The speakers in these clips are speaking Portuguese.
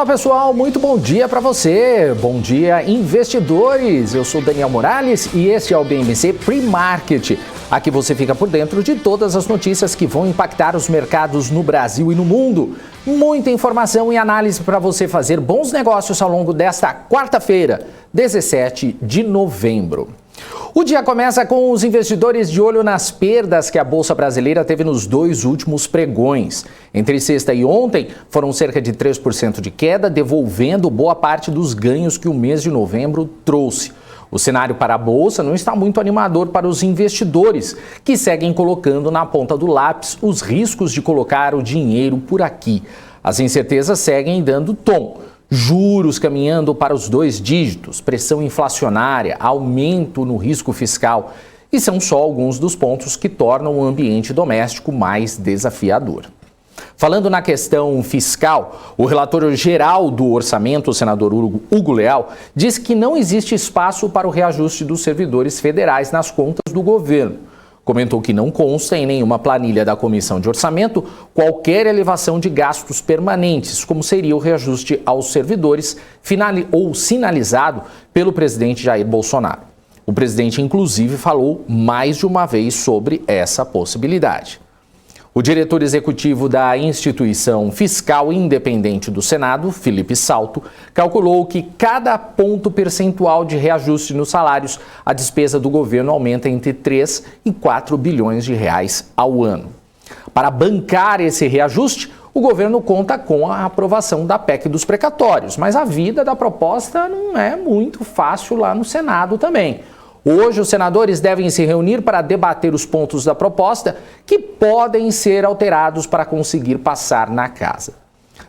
Olá pessoal, muito bom dia para você, bom dia investidores, eu sou Daniel Morales e este é o BMC Pre-Market. Aqui você fica por dentro de todas as notícias que vão impactar os mercados no Brasil e no mundo. Muita informação e análise para você fazer bons negócios ao longo desta quarta-feira, 17 de novembro. O dia começa com os investidores de olho nas perdas que a Bolsa Brasileira teve nos dois últimos pregões. Entre sexta e ontem, foram cerca de 3% de queda, devolvendo boa parte dos ganhos que o mês de novembro trouxe. O cenário para a Bolsa não está muito animador para os investidores, que seguem colocando na ponta do lápis os riscos de colocar o dinheiro por aqui. As incertezas seguem dando tom. Juros caminhando para os 2 dígitos, pressão inflacionária, aumento no risco fiscal. E são só alguns dos pontos que tornam o ambiente doméstico mais desafiador. Falando na questão fiscal, o relator geral do orçamento, o senador Hugo Leal, diz que não existe espaço para o reajuste dos servidores federais nas contas do governo. Comentou que não consta em nenhuma planilha da Comissão de Orçamento qualquer elevação de gastos permanentes, como seria o reajuste aos servidores sinalizado pelo presidente Jair Bolsonaro. O presidente, inclusive, falou mais de uma vez sobre essa possibilidade. O diretor executivo da Instituição Fiscal Independente do Senado, Felipe Salto, calculou que cada ponto percentual de reajuste nos salários, a despesa do governo aumenta entre 3 e 4 bilhões de reais ao ano. Para bancar esse reajuste, o governo conta com a aprovação da PEC dos precatórios, mas a vida da proposta não é muito fácil lá no Senado também. Hoje, os senadores devem se reunir para debater os pontos da proposta que podem ser alterados para conseguir passar na casa.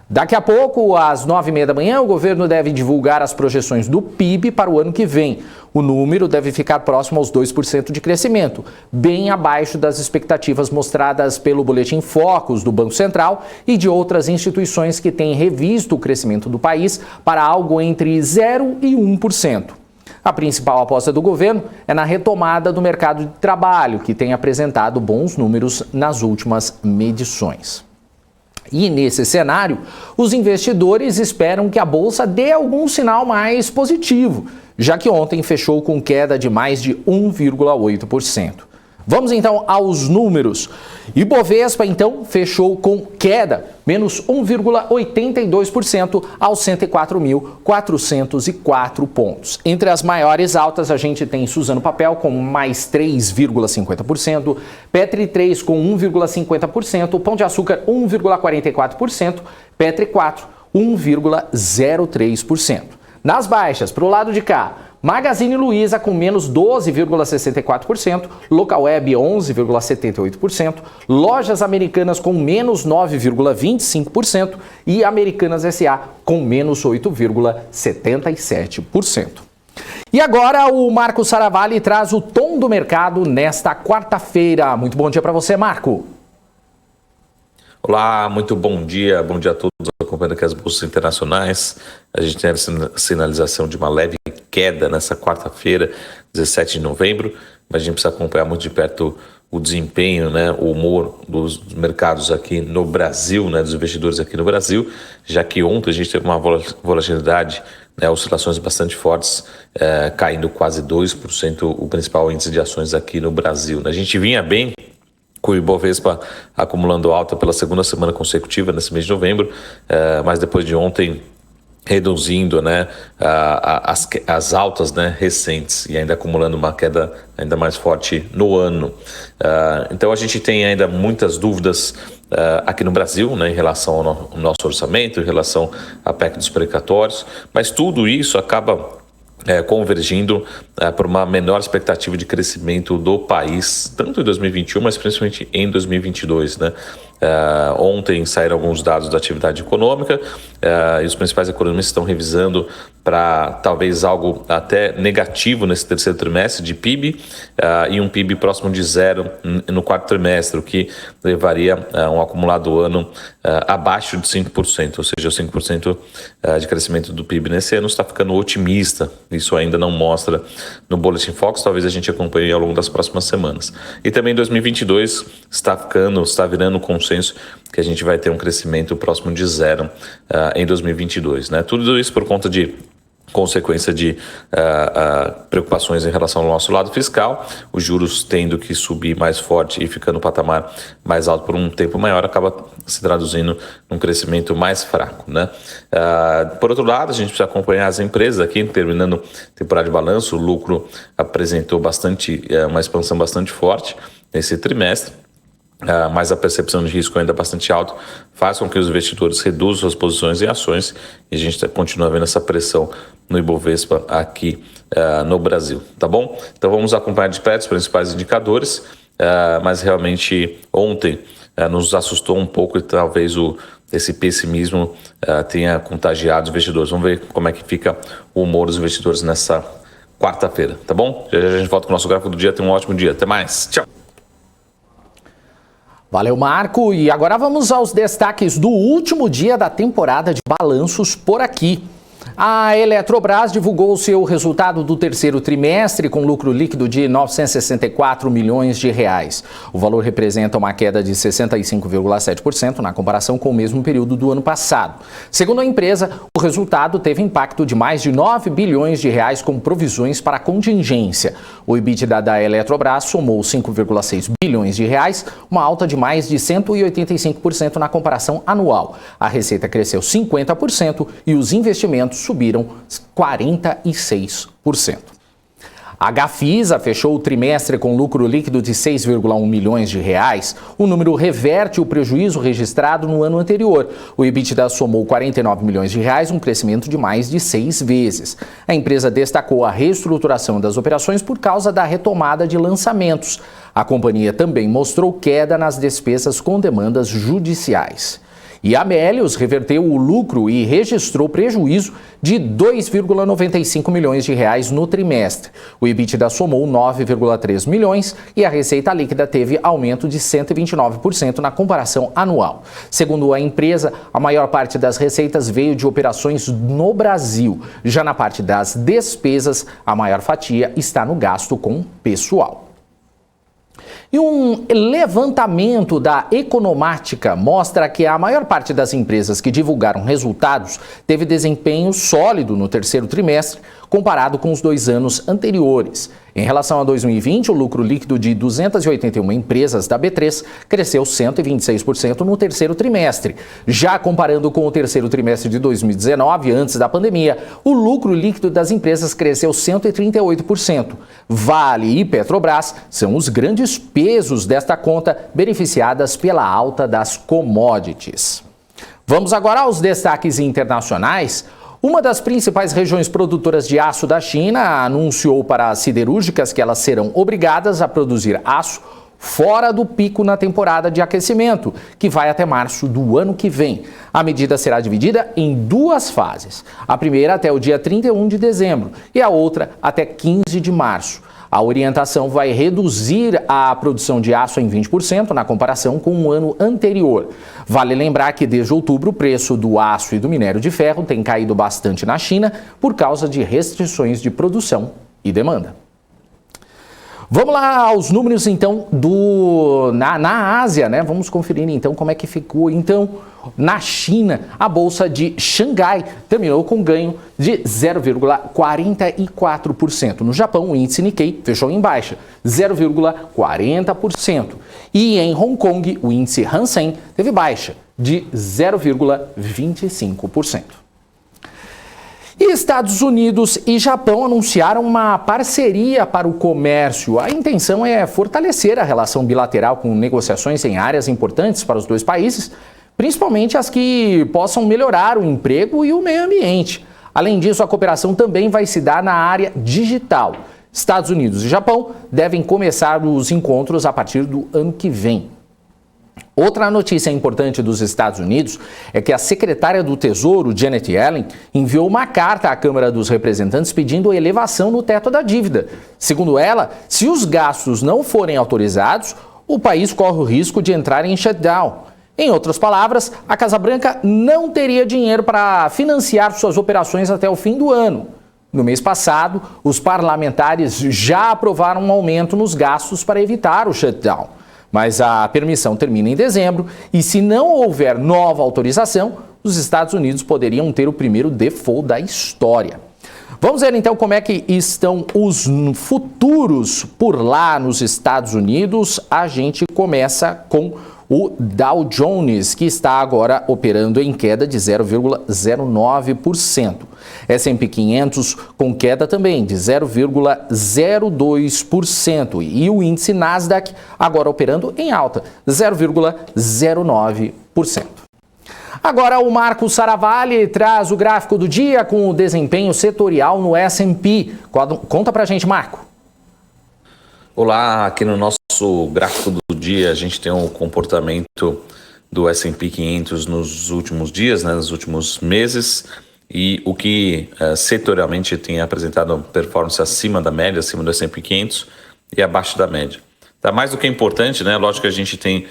Daqui a pouco, às 9h30 da manhã, o governo deve divulgar as projeções do PIB para o ano que vem. O número deve ficar próximo aos 2% de crescimento, bem abaixo das expectativas mostradas pelo Boletim Focus do Banco Central e de outras instituições que têm revisto o crescimento do país para algo entre 0% e 1%. A principal aposta do governo é na retomada do mercado de trabalho, que tem apresentado bons números nas últimas medições. E nesse cenário, os investidores esperam que a Bolsa dê algum sinal mais positivo, já que ontem fechou com queda de mais de 1,8%. Vamos então aos números. Ibovespa, então, fechou com queda, menos 1,82% aos 104.404 pontos. Entre as maiores altas, a gente tem Suzano Papel com mais 3,50%, Petri 3 com 1,50%, Pão de Açúcar 1,44%, Petri 4, 1,03%. Nas baixas, para o lado de cá, Magazine Luiza com menos 12,64%, Localweb 11,78%, Lojas Americanas com menos 9,25% e Americanas S.A. com menos 8,77%. E agora o Marco Saravalli traz o tom do mercado nesta quarta-feira. Muito bom dia para você, Marco. Olá, muito bom dia a todos acompanhando aqui as bolsas internacionais. A gente tem a sinalização de uma leve queda nessa quarta-feira, 17 de novembro, mas a gente precisa acompanhar muito de perto o desempenho, né, o humor dos mercados aqui no Brasil, né, dos investidores aqui no Brasil, já que ontem a gente teve uma volatilidade, né, oscilações bastante fortes, caindo quase 2% o principal índice de ações aqui no Brasil. A gente vinha bem com o Ibovespa acumulando alta pela segunda semana consecutiva nesse mês de novembro, mas depois de ontem reduzindo, né, as altas, né, recentes e ainda acumulando uma queda ainda mais forte no ano. Então a gente tem ainda muitas dúvidas aqui no Brasil, né, em relação ao nosso orçamento, em relação à PEC dos precatórios, mas tudo isso acaba convergindo para uma menor expectativa de crescimento do país, tanto em 2021, mas principalmente em 2022, né? Ontem saíram alguns dados da atividade econômica e os principais economistas estão revisando para talvez algo até negativo nesse terceiro trimestre de PIB e um PIB próximo de 0 no quarto trimestre, o que levaria um acumulado ano abaixo de 5%, ou seja, 5% de crescimento do PIB nesse ano está ficando otimista. Isso ainda não mostra no Boletim Focus, talvez a gente acompanhe ao longo das próximas semanas. E também 2022 está virando consenso que a gente vai ter um crescimento próximo de zero em 2022, né? Tudo isso por conta de consequência de preocupações em relação ao nosso lado fiscal, os juros tendo que subir mais forte e ficando no patamar mais alto por um tempo maior, acaba se traduzindo num crescimento mais fraco, né? Por outro lado, a gente precisa acompanhar as empresas aqui, terminando temporada de balanço, o lucro apresentou uma expansão bastante forte nesse trimestre. Mas a percepção de risco ainda bastante alta faz com que os investidores reduzam suas posições em ações e a gente continua vendo essa pressão no Ibovespa aqui no Brasil, tá bom? Então vamos acompanhar de perto os principais indicadores, mas realmente ontem nos assustou um pouco e talvez esse pessimismo tenha contagiado os investidores. Vamos ver como é que fica o humor dos investidores nessa quarta-feira, tá bom? Já a gente volta com o nosso gráfico do dia. Tenha um ótimo dia. Até mais. Tchau. Valeu, Marco. E agora vamos aos destaques do último dia da temporada de balanços por aqui. A Eletrobras divulgou seu resultado do terceiro trimestre com lucro líquido de 964 milhões de reais. O valor representa uma queda de 65,7% na comparação com o mesmo período do ano passado. Segundo a empresa, o resultado teve impacto de mais de 9 bilhões de reais com provisões para contingência. O EBITDA da Eletrobras somou 5,6 bilhões de reais, uma alta de mais de 185% na comparação anual. A receita cresceu 50% e os investimentos subiram 46%. A Gafisa fechou o trimestre com lucro líquido de 6,1 milhões de reais. O número reverte o prejuízo registrado no ano anterior. O EBITDA somou 49 milhões de reais, um crescimento de mais de 6 vezes. A empresa destacou a reestruturação das operações por causa da retomada de lançamentos. A companhia também mostrou queda nas despesas com demandas judiciais. E a Melius reverteu o lucro e registrou prejuízo de 2,95 milhões de reais no trimestre. O EBITDA somou 9,3 milhões e a receita líquida teve aumento de 129% na comparação anual. Segundo a empresa, a maior parte das receitas veio de operações no Brasil. Já na parte das despesas, a maior fatia está no gasto com pessoal. E um levantamento da Economática mostra que a maior parte das empresas que divulgaram resultados teve desempenho sólido no terceiro trimestre, comparado com os 2 anos anteriores. Em relação a 2020, o lucro líquido de 281 empresas da B3 cresceu 126% no terceiro trimestre. Já comparando com o terceiro trimestre de 2019, antes da pandemia, o lucro líquido das empresas cresceu 138%. Vale e Petrobras são os grandes pesos desta conta, beneficiadas pela alta das commodities. Vamos agora aos destaques internacionais. Uma das principais regiões produtoras de aço da China anunciou para as siderúrgicas que elas serão obrigadas a produzir aço fora do pico na temporada de aquecimento, que vai até março do ano que vem. A medida será dividida em 2 fases. A primeira até o dia 31 de dezembro e a outra até 15 de março. A orientação vai reduzir a produção de aço em 20% na comparação com o ano anterior. Vale lembrar que desde outubro o preço do aço e do minério de ferro tem caído bastante na China por causa de restrições de produção e demanda. Vamos lá aos números então na Ásia, né? Vamos conferir então como é que ficou então na China. A bolsa de Xangai terminou com ganho de 0,44%. No Japão, o índice Nikkei fechou em baixa, 0,40%. E em Hong Kong, o índice Hang Seng teve baixa de 0,25%. E Estados Unidos e Japão anunciaram uma parceria para o comércio. A intenção é fortalecer a relação bilateral com negociações em áreas importantes para os dois países, principalmente as que possam melhorar o emprego e o meio ambiente. Além disso, a cooperação também vai se dar na área digital. Estados Unidos e Japão devem começar os encontros a partir do ano que vem. Outra notícia importante dos Estados Unidos é que a secretária do Tesouro, Janet Yellen, enviou uma carta à Câmara dos Representantes pedindo elevação no teto da dívida. Segundo ela, se os gastos não forem autorizados, o país corre o risco de entrar em shutdown. Em outras palavras, a Casa Branca não teria dinheiro para financiar suas operações até o fim do ano. No mês passado, os parlamentares já aprovaram um aumento nos gastos para evitar o shutdown. Mas a permissão termina em dezembro e, se não houver nova autorização, os Estados Unidos poderiam ter o primeiro default da história. Vamos ver então como é que estão os futuros por lá nos Estados Unidos. A gente começa com o Dow Jones, que está agora operando em queda de 0,09%. S&P 500 com queda também de 0,02%. E o índice Nasdaq agora operando em alta, 0,09%. Agora o Marco Saravalli traz o gráfico do dia com o desempenho setorial no S&P. Conta pra gente, Marco. Olá, aqui no nosso gráfico do dia a gente tem um comportamento do S&P 500 nos últimos dias, né, nos últimos meses, e o que setorialmente tem apresentado performance acima da média, acima do S&P 500 e abaixo da média. Tá mais do que importante, né? Lógico que a gente tem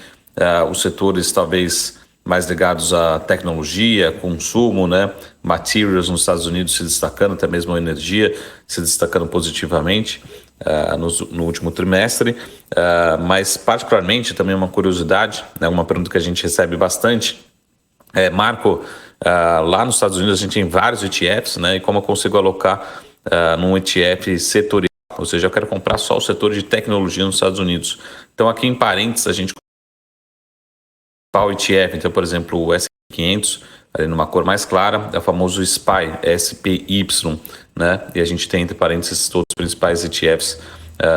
os setores talvez mais ligados à tecnologia, consumo, né? Materials nos Estados Unidos se destacando, até mesmo a energia se destacando positivamente no último trimestre, mas particularmente também uma curiosidade, né? Uma pergunta que a gente recebe bastante, Marco, lá nos Estados Unidos a gente tem vários ETFs, né? E como eu consigo alocar num ETF setorial, ou seja, eu quero comprar só o setor de tecnologia nos Estados Unidos. Então aqui em parênteses a gente o ETF, então, por exemplo, o S&P 500, ali numa cor mais clara, é o famoso SPY, SPY, né? E a gente tem, entre parênteses, todos os principais ETFs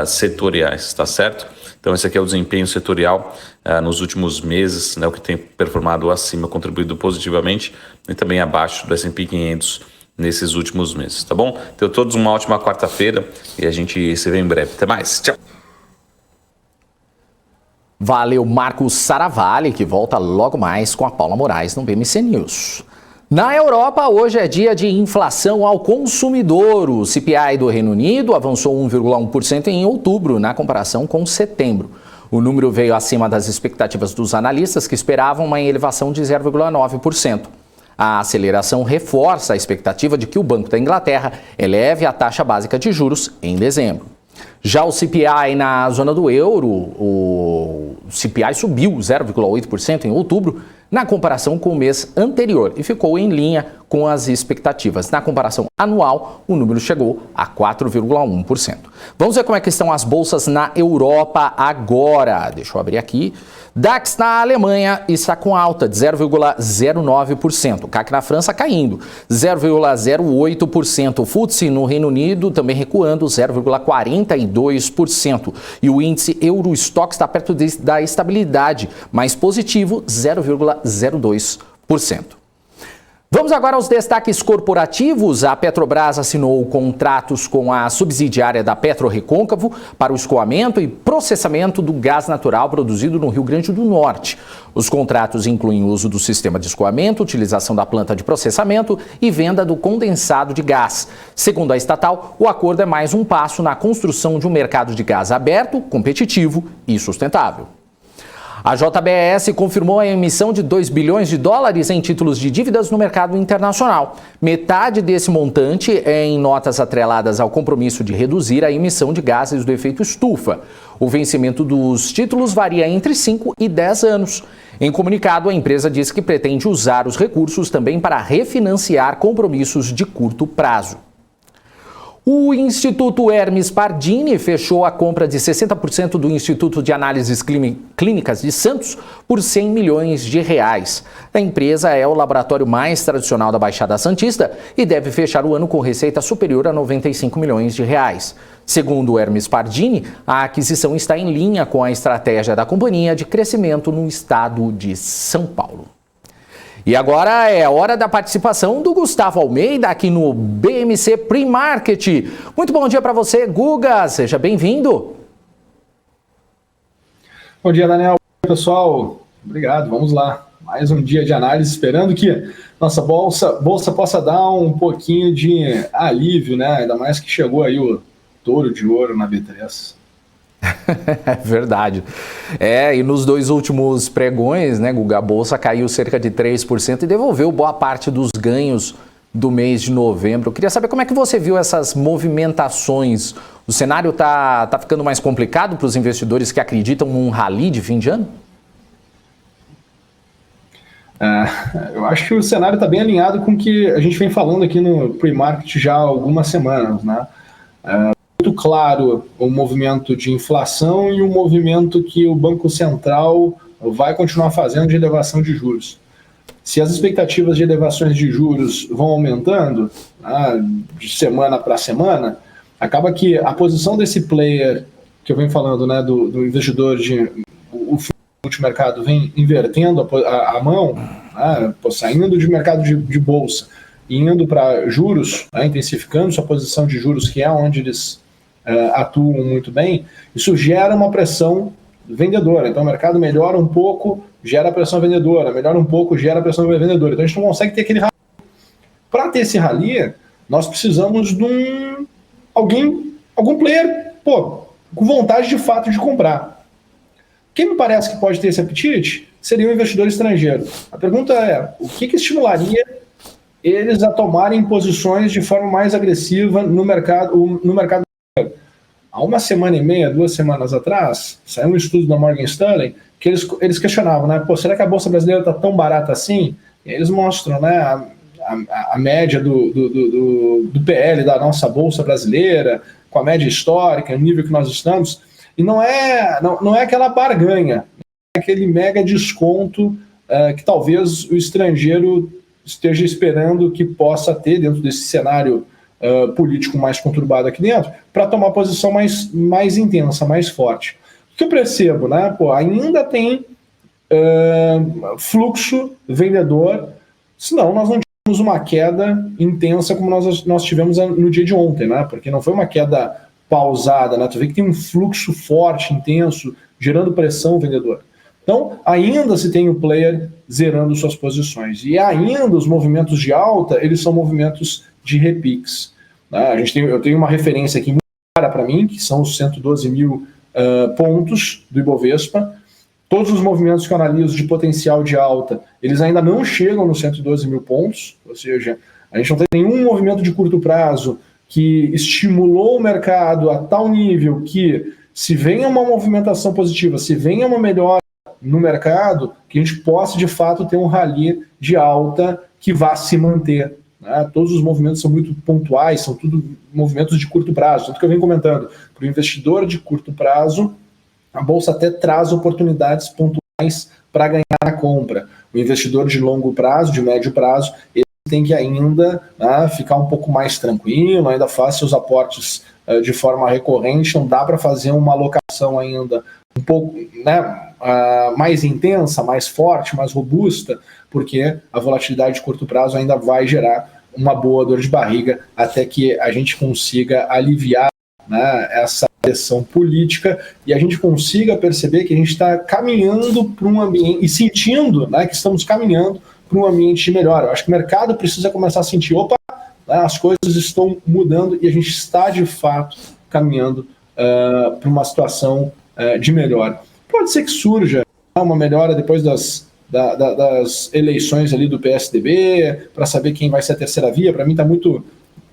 setoriais, tá certo? Então, esse aqui é o desempenho setorial nos últimos meses, né? O que tem performado acima, contribuído positivamente, e também abaixo do S&P 500 nesses últimos meses, tá bom? Então, todos uma ótima quarta-feira e a gente se vê em breve. Até mais, tchau! Valeu, Marco Saravalli, que volta logo mais com a Paula Moraes no BMC News. Na Europa, hoje é dia de inflação ao consumidor. O CPI do Reino Unido avançou 1,1% em outubro, na comparação com setembro. O número veio acima das expectativas dos analistas, que esperavam uma elevação de 0,9%. A aceleração reforça a expectativa de que o Banco da Inglaterra eleve a taxa básica de juros em dezembro. Já o CPI na zona do euro, o CPI subiu 0,8% em outubro, na comparação com o mês anterior, e ficou em linha com as expectativas. Na comparação anual, o número chegou a 4,1%. Vamos ver como é que estão as bolsas na Europa agora. Deixa eu abrir aqui. DAX na Alemanha está com alta de 0,09%. CAC na França caindo 0,08%. O FTSE no Reino Unido também recuando 0,42%. E o índice Eurostoxx está perto da estabilidade, mais positivo 0,02%. Vamos agora aos destaques corporativos. A Petrobras assinou contratos com a subsidiária da PetroRecôncavo para o escoamento e processamento do gás natural produzido no Rio Grande do Norte. Os contratos incluem o uso do sistema de escoamento, utilização da planta de processamento e venda do condensado de gás. Segundo a estatal, o acordo é mais um passo na construção de um mercado de gás aberto, competitivo e sustentável. A JBS confirmou a emissão de 2 bilhões de dólares em títulos de dívidas no mercado internacional. Metade desse montante é em notas atreladas ao compromisso de reduzir a emissão de gases do efeito estufa. O vencimento dos títulos varia entre 5 e 10 anos. Em comunicado, a empresa disse que pretende usar os recursos também para refinanciar compromissos de curto prazo. O Instituto Hermes Pardini fechou a compra de 60% do Instituto de Análises Clínicas de Santos por 100 milhões de reais. A empresa é o laboratório mais tradicional da Baixada Santista e deve fechar o ano com receita superior a 95 milhões de reais. Segundo o Hermes Pardini, a aquisição está em linha com a estratégia da companhia de crescimento no estado de São Paulo. E agora é a hora da participação do Gustavo Almeida aqui no BMC Pre-Market. Muito bom dia para você, Guga. Seja bem-vindo. Bom dia, Daniel. Pessoal, obrigado. Vamos lá. Mais um dia de análise, esperando que nossa bolsa possa dar um pouquinho de alívio, né? Ainda mais que chegou aí o touro de ouro na B3. É verdade. E nos dois últimos pregões, né, Guga, a bolsa caiu cerca de 3% e devolveu boa parte dos ganhos do mês de novembro. Eu queria saber como é que você viu essas movimentações. O cenário tá ficando mais complicado para os investidores que acreditam num rally de fim de ano? Eu acho que o cenário está bem alinhado com o que a gente vem falando aqui no pre-market já há algumas semanas, né? Muito claro o movimento de inflação e o movimento que o Banco Central vai continuar fazendo de elevação de juros. Se as expectativas de elevações de juros vão aumentando, de semana para semana, acaba que a posição desse player que eu venho falando, né, do investidor o multimercado vem invertendo a mão, saindo de mercado de bolsa e indo para juros, intensificando sua posição de juros, que é onde eles atuam muito bem, isso gera uma pressão vendedora. Então o mercado melhora um pouco, gera pressão vendedora, melhora um pouco, gera pressão vendedora. Então a gente não consegue ter aquele rally. Para ter esse rally, nós precisamos de algum player, com vontade de fato de comprar. Quem me parece que pode ter esse apetite seria o investidor estrangeiro. A pergunta é, o que estimularia eles a tomarem posições de forma mais agressiva no mercado? Há uma semana e meia, 2 semanas atrás, saiu um estudo da Morgan Stanley que eles questionavam, né? Será que a Bolsa Brasileira está tão barata assim? E eles mostram, né, a média do PL da nossa Bolsa Brasileira, com a média histórica, o nível que nós estamos, e não é aquela barganha, é aquele mega desconto que talvez o estrangeiro esteja esperando que possa ter dentro desse cenário político mais conturbado aqui dentro, para tomar posição mais intensa, mais forte. O que eu percebo, né? Ainda tem fluxo vendedor, senão nós não tivemos uma queda intensa como nós tivemos no dia de ontem, né? Porque não foi uma queda pausada, né? Tu vê que tem um fluxo forte, intenso, gerando pressão vendedora. Então, ainda se tem o player zerando suas posições. E ainda os movimentos de alta, eles são movimentos de repiques. Eu tenho uma referência aqui muito clara para mim, que são os 112 mil pontos do Ibovespa. Todos os movimentos que eu analiso de potencial de alta, eles ainda não chegam nos 112 mil pontos, ou seja, a gente não tem nenhum movimento de curto prazo que estimulou o mercado a tal nível que, se venha uma movimentação positiva, se venha uma melhora no mercado, que a gente possa de fato ter um rally de alta que vá se manter. Todos os movimentos são muito pontuais, são tudo movimentos de curto prazo. Tanto que eu venho comentando, para o investidor de curto prazo, a Bolsa até traz oportunidades pontuais para ganhar a compra. O investidor de longo prazo, de médio prazo, ele tem que ainda ficar um pouco mais tranquilo, ainda faz seus aportes de forma recorrente, não dá para fazer uma alocação ainda um pouco mais intensa, mais forte, mais robusta, porque a volatilidade de curto prazo ainda vai gerar uma boa dor de barriga até que a gente consiga aliviar essa pressão política e a gente consiga perceber que a gente está caminhando para um ambiente, e sentindo que estamos caminhando para um ambiente de melhora. Eu acho que o mercado precisa começar a sentir, as coisas estão mudando e a gente está de fato caminhando para uma situação de melhora. Pode ser que surja uma melhora depois das eleições ali do PSDB, para saber quem vai ser a terceira via. Para mim está muito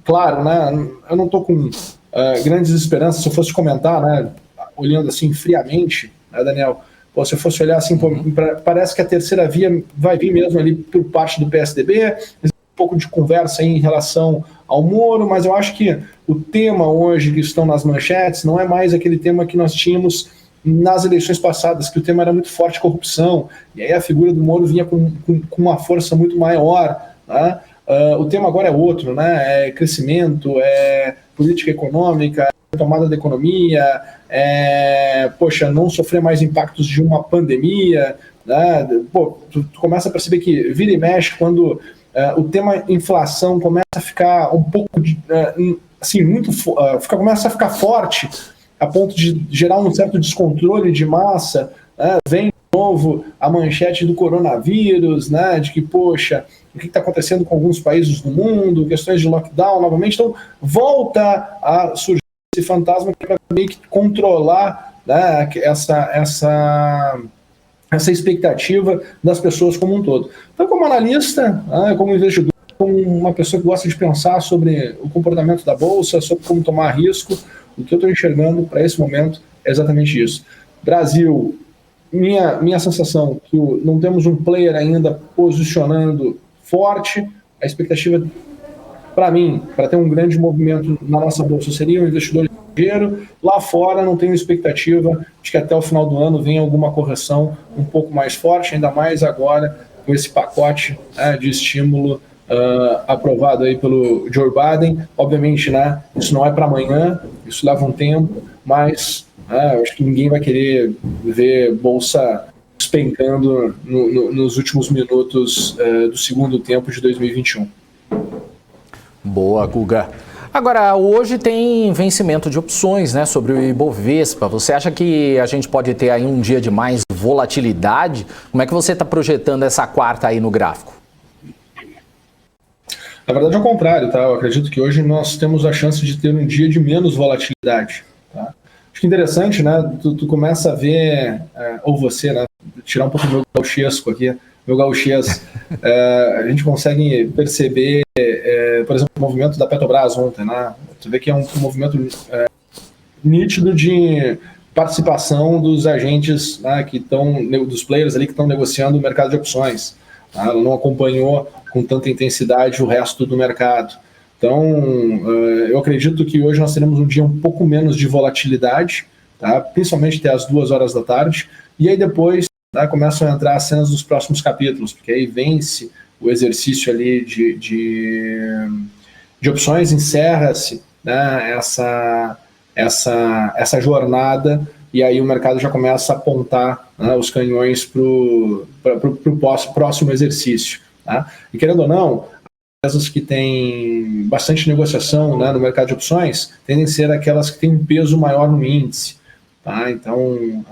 claro, né? Eu não estou com grandes esperanças. Se eu fosse comentar, olhando assim friamente, Daniel, se eu fosse olhar assim, parece que a terceira via vai vir mesmo ali por parte do PSDB, um pouco de conversa aí em relação ao Moro, mas eu acho que o tema hoje que estão nas manchetes não é mais aquele tema que nós tínhamos nas eleições passadas, que o tema era muito forte, corrupção, e aí a figura do Moro vinha com uma força muito maior, né? O tema agora é outro, né? É crescimento, é política econômica, é tomada da economia, não sofrer mais impactos de uma pandemia, né? Tu começa a perceber que vira e mexe quando o tema inflação começa a ficar um pouco, começa a ficar forte, a ponto de gerar um certo descontrole de massa, vem de novo a manchete do coronavírus, de que, o que está acontecendo com alguns países do mundo, questões de lockdown novamente, então volta a surgir esse fantasma para meio que controlar essa expectativa das pessoas como um todo. Então, como analista, como investidor, como uma pessoa que gosta de pensar sobre o comportamento da Bolsa, sobre como tomar risco, o que eu estou enxergando para esse momento é exatamente isso. Brasil, minha sensação é que não temos um player ainda posicionando forte. A expectativa, para mim, para ter um grande movimento na nossa Bolsa, seria um investidor estrangeiro. Lá fora, não tenho expectativa de que até o final do ano venha alguma correção um pouco mais forte, ainda mais agora com esse pacote, né, de estímulo aprovado aí pelo Joe Biden. Obviamente, né, isso não é para amanhã, isso leva um tempo, mas eu acho que ninguém vai querer ver Bolsa despencando nos últimos minutos do segundo tempo de 2021. Boa, Guga. Agora, hoje tem vencimento de opções, né, sobre o Ibovespa. Você acha que a gente pode ter aí um dia de mais volatilidade? Como é que você está projetando essa quarta aí no gráfico? Na verdade, é o contrário, tá? Eu acredito que hoje nós temos a chance de ter um dia de menos volatilidade, tá? Acho que interessante, né? Tu começa a ver, ou você, né? Tirar um pouco do meu gauchesco aqui, a gente consegue perceber, por exemplo, o movimento da Petrobras ontem, né? Tu vê que é um movimento nítido de participação dos agentes, né, que estão, dos players ali que estão negociando o mercado de opções. Tá? Ela não acompanhou com tanta intensidade o resto do mercado. Então, eu acredito que hoje nós teremos um dia um pouco menos de volatilidade, tá? Principalmente até as 2 horas da tarde, e aí depois, tá, começam a entrar as cenas dos próximos capítulos, porque aí vence o exercício ali de opções, encerra-se, né, essa jornada, e aí o mercado já começa a apontar, né, os canhões para o próximo exercício. Tá? E querendo ou não, empresas que têm bastante negociação, né, no mercado de opções tendem a ser aquelas que têm um peso maior no índice. Tá? Então,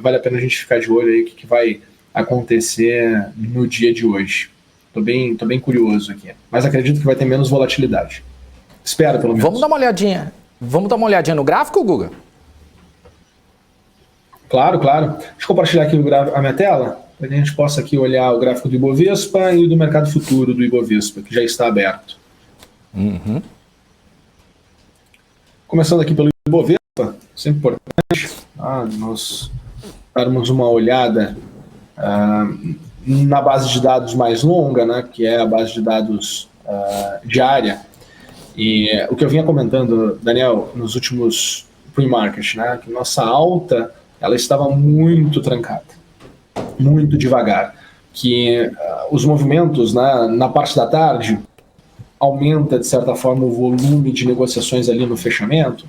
vale a pena a gente ficar de olho aí o que vai acontecer no dia de hoje. Tô bem curioso aqui, mas acredito que vai ter menos volatilidade. Espero, pelo menos. Vamos dar uma olhadinha no gráfico, Guga? Claro. Deixa eu compartilhar aqui a minha tela, para que a gente possa aqui olhar o gráfico do Ibovespa e do mercado futuro do Ibovespa, que já está aberto. Uhum. Começando aqui pelo Ibovespa, sempre importante nós darmos uma olhada na base de dados mais longa, né, que é a base de dados diária. E o que eu vinha comentando, Daniel, nos últimos pre-market, né, que nossa alta ela estava muito trancada, muito devagar, que os movimentos, né, na parte da tarde aumenta, de certa forma, o volume de negociações ali no fechamento.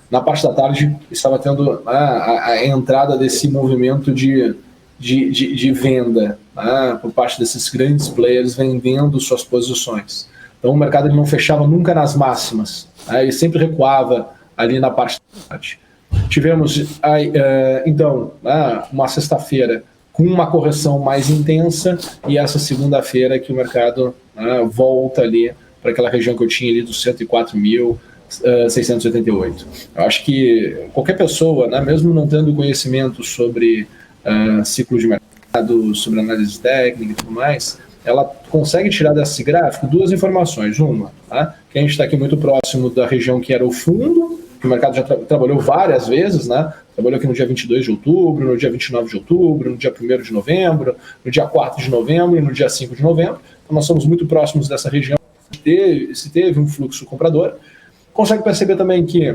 Na parte da tarde estava tendo a entrada desse movimento de venda, né, por parte desses grandes players vendendo suas posições. Então o mercado ele não fechava nunca nas máximas, né, ele sempre recuava ali na parte da tarde. Tivemos, então, uma sexta-feira com uma correção mais intensa e essa segunda-feira que o mercado volta ali para aquela região que eu tinha ali dos 104.688. Eu acho que qualquer pessoa, né, mesmo não tendo conhecimento sobre ciclo de mercado, sobre análise técnica e tudo mais, ela consegue tirar desse gráfico 2 informações. Uma, tá, que a gente está aqui muito próximo da região que era o fundo, que o mercado já trabalhou várias vezes, né? Trabalhou aqui no dia 22 de outubro, no dia 29 de outubro, no dia 1º de novembro, no dia 4 de novembro e no dia 5 de novembro. Então nós somos muito próximos dessa região. Se teve um fluxo comprador. Consegue perceber também que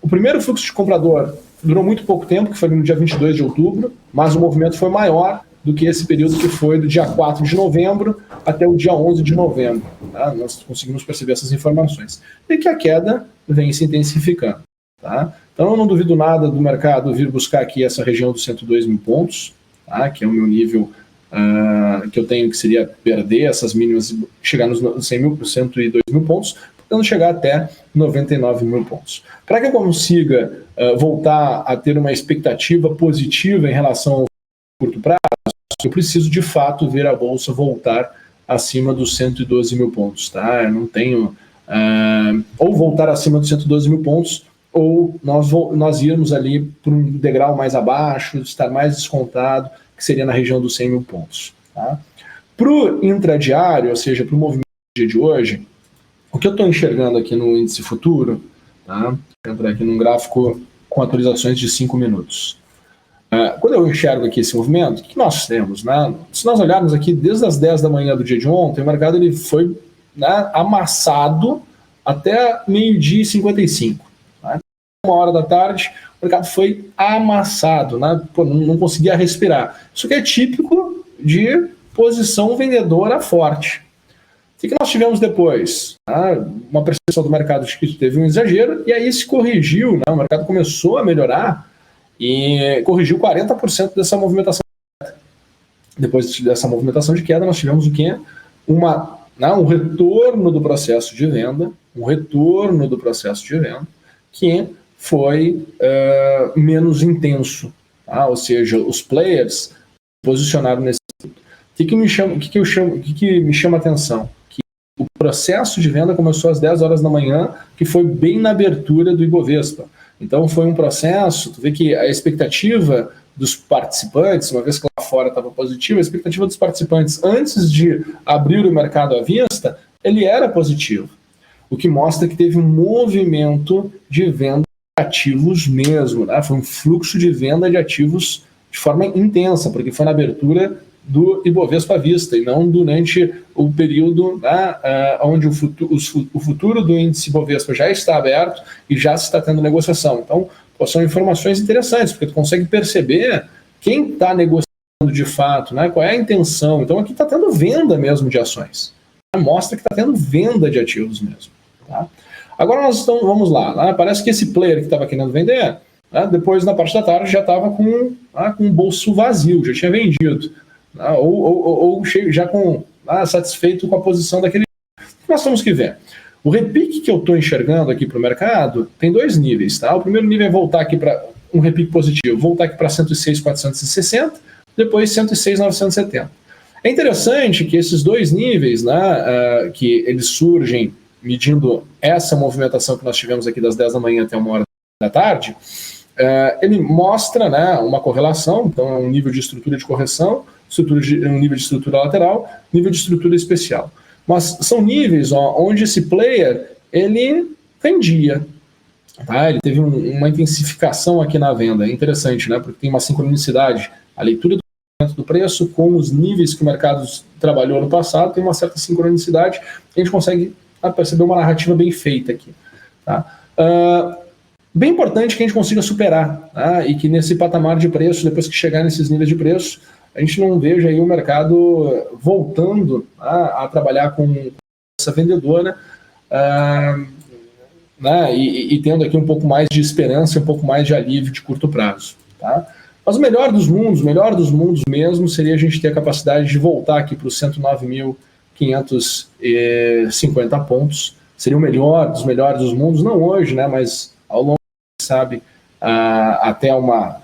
o primeiro fluxo de comprador durou muito pouco tempo, que foi no dia 22 de outubro, mas o movimento foi maior do que esse período que foi do dia 4 de novembro até o dia 11 de novembro. Tá? Nós conseguimos perceber essas informações. E que a queda vem se intensificando. Tá? Então eu não duvido nada do mercado vir buscar aqui essa região dos 102 mil pontos, tá? Que é o meu nível que eu tenho, que seria perder essas mínimas e chegar nos 102 mil pontos, tentando chegar até 99 mil pontos. Para que eu consiga voltar a ter uma expectativa positiva em relação ao curto prazo, eu preciso de fato ver a Bolsa voltar acima dos 112 mil pontos. Tá? Eu não tenho... ou voltar acima dos 112 mil pontos, ou nós irmos ali por um degrau mais abaixo, estar mais descontado, que seria na região dos 100 mil pontos. Tá? Para o intradiário, ou seja, para o movimento do dia de hoje, o que eu estou enxergando aqui no índice futuro, tá? Vou entrar aqui num gráfico com atualizações de 5 minutos. Quando eu enxergo aqui esse movimento, o que nós temos? Né? Se nós olharmos aqui desde as 10 da manhã do dia de ontem, o mercado ele foi, né, amassado até meio-dia e 55. Né? 1h da tarde, o mercado foi amassado, né? Pô, não conseguia respirar. Isso que é típico de posição vendedora forte. O que nós tivemos depois? Uma percepção do mercado de que teve um exagero, e aí se corrigiu, né? O mercado começou a melhorar e corrigiu 40% dessa movimentação de queda. Depois dessa movimentação de queda, nós tivemos o quê? Um retorno do processo de venda, que foi menos intenso, tá? Ou seja, os players posicionaram nesse. O que me chama a atenção? Que o processo de venda começou às 10 horas da manhã, que foi bem na abertura do Ibovespa. Então foi um processo, tu vê que a expectativa dos participantes, uma vez que lá fora estava positiva, a expectativa dos participantes antes de abrir o mercado à vista, ele era positivo. O que mostra que teve um movimento de venda de ativos mesmo, né? Foi um fluxo de venda de ativos de forma intensa, porque foi na abertura do Ibovespa à vista, e não durante o período, né, onde o futuro do índice Ibovespa já está aberto e já se está tendo negociação. Então, são informações interessantes, porque tu consegue perceber quem está negociando de fato, né, qual é a intenção. Então, aqui está tendo venda mesmo de ações. Mostra que está tendo venda de ativos mesmo. Tá? Agora vamos lá, né, parece que esse player que estava querendo vender, né, depois na parte da tarde já estava com o bolso vazio, já tinha vendido. Ou já satisfeito com a posição daquele. O que nós temos que ver? O repique que eu estou enxergando aqui para o mercado tem 2 níveis. Tá? O primeiro nível é voltar aqui para um repique positivo, voltar aqui para 106.460, depois 106.970. É interessante que esses 2 níveis, né, que eles surgem medindo essa movimentação que nós tivemos aqui das 10 da manhã até 1h da tarde, ele mostra, né, uma correlação, então é um nível de estrutura de correção, um nível de estrutura lateral, nível de estrutura especial. Mas são níveis onde esse player ele vendia. Tá? Ele teve uma intensificação aqui na venda. É interessante, né? Porque tem uma sincronicidade. A leitura do preço com os níveis que o mercado trabalhou no passado tem uma certa sincronicidade. A gente consegue perceber uma narrativa bem feita aqui. Tá? Bem importante que a gente consiga superar, tá? E que nesse patamar de preço, depois que chegar nesses níveis de preço, a gente não veja aí o mercado voltando a trabalhar com essa vendedora, né, e tendo aqui um pouco mais de esperança, um pouco mais de alívio de curto prazo. Tá? Mas o melhor dos mundos mesmo, seria a gente ter a capacidade de voltar aqui para os 109.550 pontos. Seria o melhor dos melhores dos mundos, não hoje, né, mas ao longo, sabe, até uma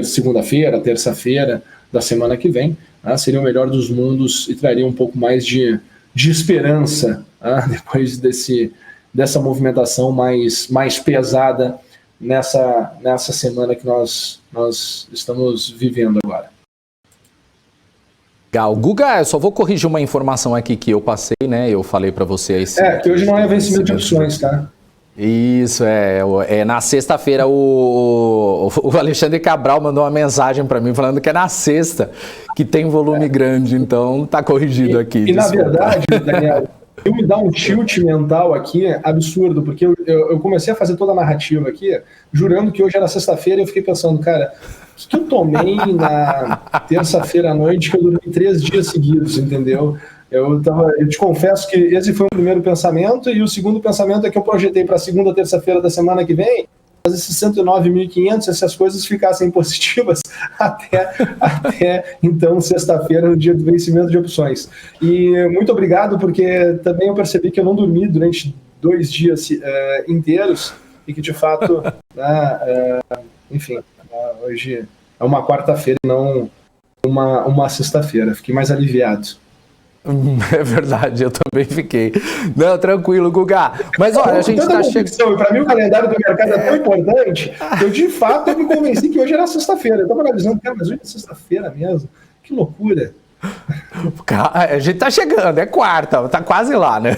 segunda-feira, terça-feira da semana que vem, seria o melhor dos mundos e traria um pouco mais de esperança depois dessa movimentação mais pesada nessa semana que nós estamos vivendo agora. Legal. Guga, eu só vou corrigir uma informação aqui que eu passei, né? Eu falei para você... que hoje não é vencimento de opções, tá? Isso, na sexta-feira o Alexandre Cabral mandou uma mensagem para mim falando que é na sexta que tem volume grande, então tá corrigido aqui. E na verdade, Daniel, eu me dá um tilt mental aqui absurdo, porque eu comecei a fazer toda a narrativa aqui, jurando que hoje era sexta-feira, e eu fiquei pensando, cara, o que eu tomei na terça-feira à noite que eu dormi 3 dias seguidos, entendeu? Eu te confesso que esse foi o primeiro pensamento, e o segundo pensamento é que eu projetei para a segunda, terça-feira da semana que vem, fazer esses 109.500, se as coisas ficassem positivas até então, sexta-feira, no dia do vencimento de opções. E muito obrigado, porque também eu percebi que eu não dormi durante 2 dias inteiros, e que de fato, enfim, hoje é uma quarta-feira e não uma sexta-feira. Fiquei mais aliviado. É verdade, eu também fiquei. Não, tranquilo, Guga. Mas olha, a gente está chegando. Para mim, o calendário do mercado é tão importante que eu, de fato, me convenci que hoje era sexta-feira. Eu estava analisando, cara, mas hoje é sexta-feira mesmo. Que loucura. A gente tá chegando, é quarta, tá quase lá, né?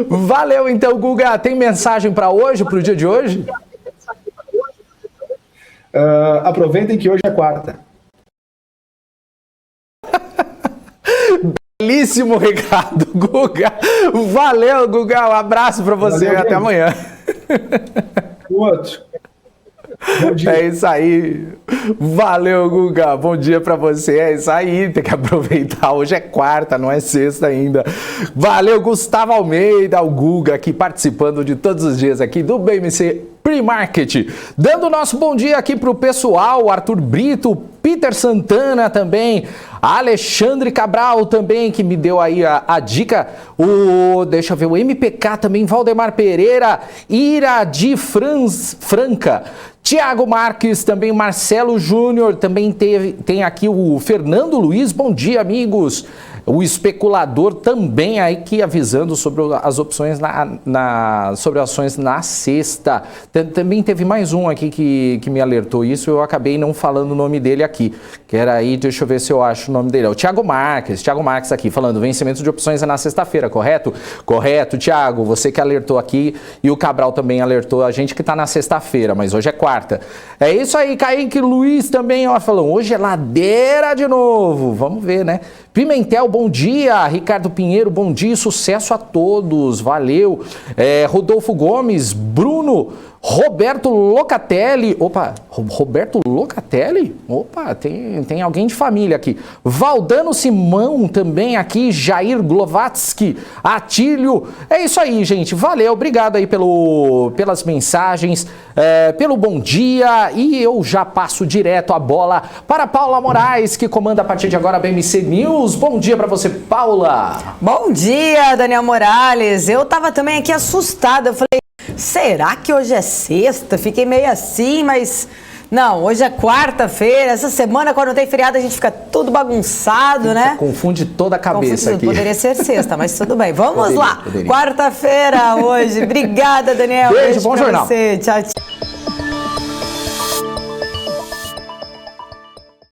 Valeu então, Guga. Tem mensagem para hoje, para o dia de hoje? Aproveitem que hoje é quarta. Belíssimo recado, Guga. Valeu, Guga. Um abraço para você. Valeu, até amanhã. Outro. Bom dia. É isso aí. Valeu, Guga. Bom dia pra você. É isso aí. Tem que aproveitar. Hoje é quarta, não é sexta ainda. Valeu, Gustavo Almeida, o Guga aqui participando de todos os dias aqui do BMC Pre-Market. Dando o nosso bom dia aqui pro pessoal, Arthur Brito, Peter Santana também, Alexandre Cabral também, que me deu aí a dica, deixa eu ver, o MPK também, Valdemar Pereira, Iradi Franca, Tiago Marques, também Marcelo Júnior, também tem aqui o Fernando Luiz, bom dia, amigos. O especulador também aí que avisando sobre as opções sobre ações na sexta. Também teve mais um aqui que me alertou isso, eu acabei não falando o nome dele aqui, que era aí, deixa eu ver se eu acho o nome dele. É o Tiago Marques aqui falando, vencimento de opções é na sexta-feira, correto? Correto, Tiago, você que alertou aqui e o Cabral também alertou a gente que tá na sexta-feira, mas hoje é quarta. É isso aí, Kaique Luiz também, ó, falando, hoje é ladeira de novo, vamos ver, né? Pimentel, bom dia. Ricardo Pinheiro, bom dia. Sucesso a todos. Valeu. Rodolfo Gomes, Bruno, Roberto Locatelli. Opa, Roberto Locatelli? Opa, tem alguém de família aqui. Valdano Simão também aqui. Jair Glovatsky, Atílio. É isso aí, gente. Valeu. Obrigado aí pelas mensagens, pelo bom dia. E eu já passo direto a bola para Paula Moraes, que comanda a partir de agora a BMC News. Bom dia para você, Paula. Bom dia, Daniel Morales. Eu tava também aqui assustada. Eu falei, será que hoje é sexta? Fiquei meio assim, mas não, hoje é quarta-feira. Essa semana, quando não tem feriado, a gente fica tudo bagunçado, né? Confunde toda a cabeça aqui. Poderia ser sexta, mas tudo bem. Vamos lá. Quarta-feira hoje. Obrigada, Daniel. Beijo, bom jornal. Você. Tchau, tchau.